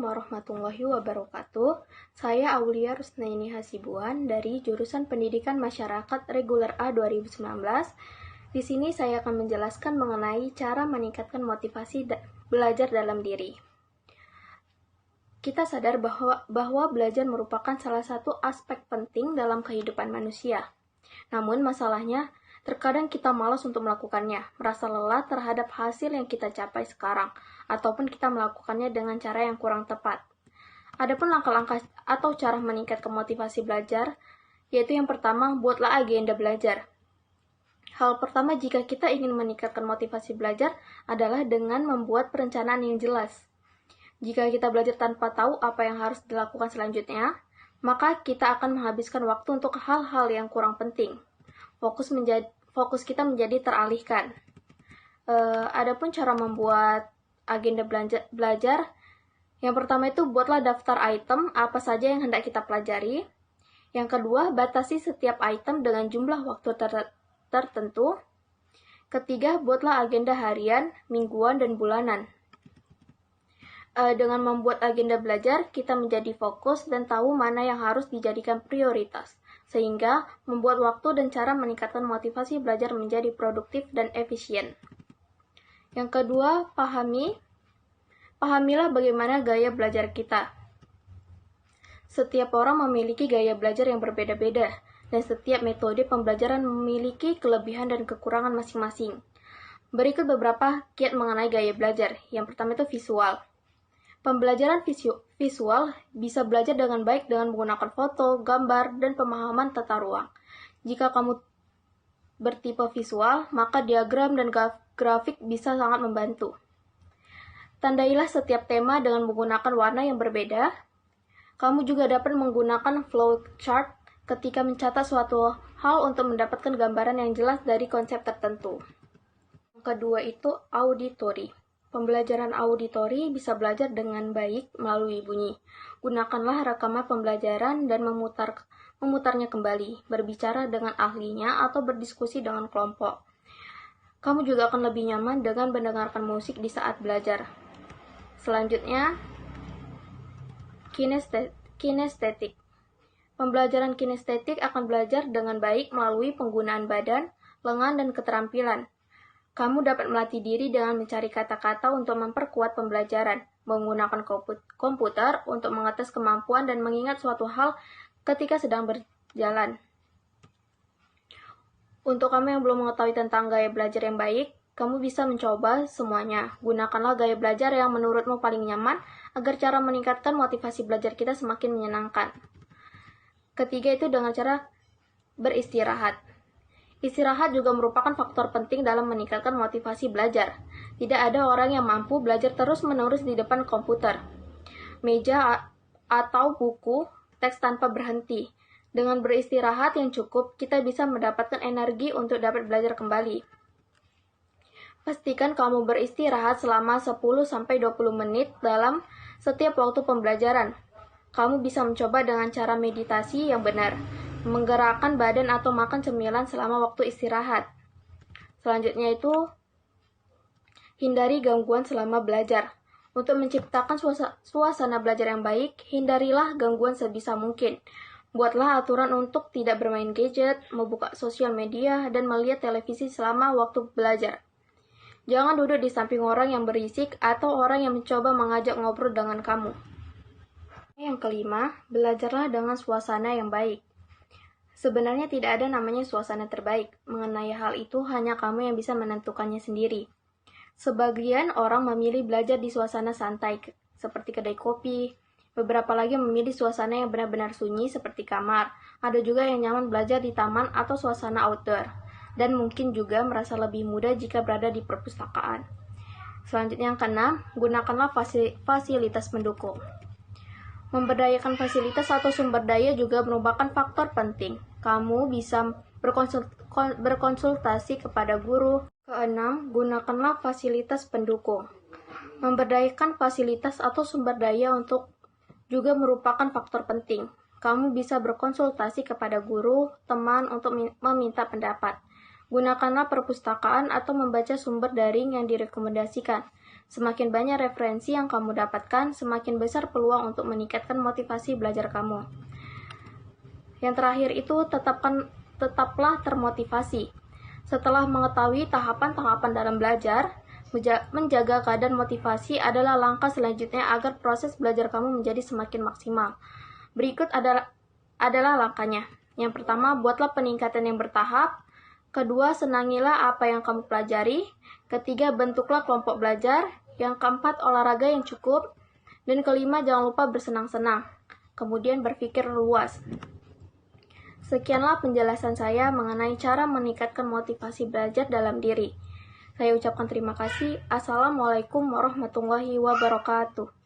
warahmatullahi wabarakatuh. Saya Aulia Rusnaini Hasibuan dari jurusan Pendidikan Masyarakat Reguler A 2019. Di sini saya akan menjelaskan mengenai cara meningkatkan motivasi belajar dalam diri. Kita sadar bahwa belajar merupakan salah satu aspek penting dalam kehidupan manusia. Namun masalahnya, terkadang kita malas untuk melakukannya, merasa lelah terhadap hasil yang kita capai sekarang, ataupun kita melakukannya dengan cara yang kurang tepat. Adapun langkah-langkah atau cara meningkatkan motivasi belajar, yaitu yang pertama, buatlah agenda belajar. Hal pertama jika kita ingin meningkatkan motivasi belajar adalah dengan membuat perencanaan yang jelas. Jika kita belajar tanpa tahu apa yang harus dilakukan selanjutnya, maka kita akan menghabiskan waktu untuk hal-hal yang kurang penting. Fokus kita menjadi teralihkan. Adapun cara membuat agenda belajar, yang pertama itu buatlah daftar item apa saja yang hendak kita pelajari. Yang kedua, batasi setiap item dengan jumlah waktu tertentu. Ketiga, buatlah agenda harian, mingguan, dan bulanan. Dengan membuat agenda belajar, kita menjadi fokus dan tahu mana yang harus dijadikan prioritas, sehingga membuat waktu dan cara meningkatkan motivasi belajar menjadi produktif dan efisien. Yang kedua, pahamilah bagaimana gaya belajar kita. Setiap orang memiliki gaya belajar yang berbeda-beda, dan setiap metode pembelajaran memiliki kelebihan dan kekurangan masing-masing. Berikut beberapa kiat mengenai gaya belajar. Yang pertama itu visual. Pembelajaran visual bisa belajar dengan baik dengan menggunakan foto, gambar, dan pemahaman tata ruang. Jika kamu bertipe visual, maka diagram dan grafik bisa sangat membantu. Tandailah setiap tema dengan menggunakan warna yang berbeda. Kamu juga dapat menggunakan flowchart ketika mencatat suatu hal untuk mendapatkan gambaran yang jelas dari konsep tertentu. Yang kedua itu auditori. Pembelajaran auditori bisa belajar dengan baik melalui bunyi. Gunakanlah rekaman pembelajaran dan memutarnya kembali, berbicara dengan ahlinya atau berdiskusi dengan kelompok. Kamu juga akan lebih nyaman dengan mendengarkan musik di saat belajar. Selanjutnya, kinestetik. Pembelajaran kinestetik akan belajar dengan baik melalui penggunaan badan, lengan, dan keterampilan. Kamu dapat melatih diri dengan mencari kata-kata untuk memperkuat pembelajaran, menggunakan komputer untuk mengetes kemampuan dan mengingat suatu hal ketika sedang berjalan. Untuk kamu yang belum mengetahui tentang gaya belajar yang baik, kamu bisa mencoba semuanya. Gunakanlah gaya belajar yang menurutmu paling nyaman agar cara meningkatkan motivasi belajar kita semakin menyenangkan. Ketiga itu dengan cara beristirahat. Istirahat juga merupakan faktor penting dalam meningkatkan motivasi belajar. Tidak ada orang yang mampu belajar terus-menerus di depan komputer, meja, atau buku teks tanpa berhenti. Dengan beristirahat yang cukup, kita bisa mendapatkan energi untuk dapat belajar kembali. Pastikan kamu beristirahat selama 10-20 menit dalam setiap waktu pembelajaran. Kamu bisa mencoba dengan cara meditasi yang benar, menggerakkan badan atau makan cemilan selama waktu istirahat. Selanjutnya itu, hindari gangguan selama belajar. Untuk menciptakan suasana belajar yang baik, hindarilah gangguan sebisa mungkin. Buatlah aturan untuk tidak bermain gadget, membuka sosial media, dan melihat televisi selama waktu belajar. Jangan duduk di samping orang yang berisik atau orang yang mencoba mengajak ngobrol dengan kamu. Yang kelima, belajarlah dengan suasana yang baik. Sebenarnya tidak ada namanya suasana terbaik. Mengenai hal itu, hanya kamu yang bisa menentukannya sendiri. Sebagian orang memilih belajar di suasana santai, seperti kedai kopi. Beberapa lagi memilih suasana yang benar-benar sunyi, seperti kamar. Ada juga yang nyaman belajar di taman atau suasana outdoor. Dan mungkin juga merasa lebih mudah jika berada di perpustakaan. Selanjutnya yang keenam, gunakanlah fasilitas pendukung. Memberdayakan fasilitas atau sumber daya juga merupakan faktor penting. Kamu bisa berkonsultasi kepada guru. Keenam, gunakanlah fasilitas pendukung. Memberdayakan fasilitas atau sumber daya juga merupakan faktor penting. Kamu bisa berkonsultasi kepada guru, teman untuk meminta pendapat. Gunakanlah perpustakaan atau membaca sumber daring yang direkomendasikan. Semakin banyak referensi yang kamu dapatkan, semakin besar peluang untuk meningkatkan motivasi belajar kamu. Yang terakhir itu, tetaplah termotivasi. Setelah mengetahui tahapan-tahapan dalam belajar, menjaga keadaan motivasi adalah langkah selanjutnya agar proses belajar kamu menjadi semakin maksimal. Berikut adalah langkahnya. Yang pertama, buatlah peningkatan yang bertahap. Kedua, senangilah apa yang kamu pelajari. Ketiga, bentuklah kelompok belajar. Yang keempat, olahraga yang cukup. Dan kelima, jangan lupa bersenang-senang. Kemudian berpikir luas. Sekianlah penjelasan saya mengenai cara meningkatkan motivasi belajar dalam diri. Saya ucapkan terima kasih. Assalamualaikum warahmatullahi wabarakatuh.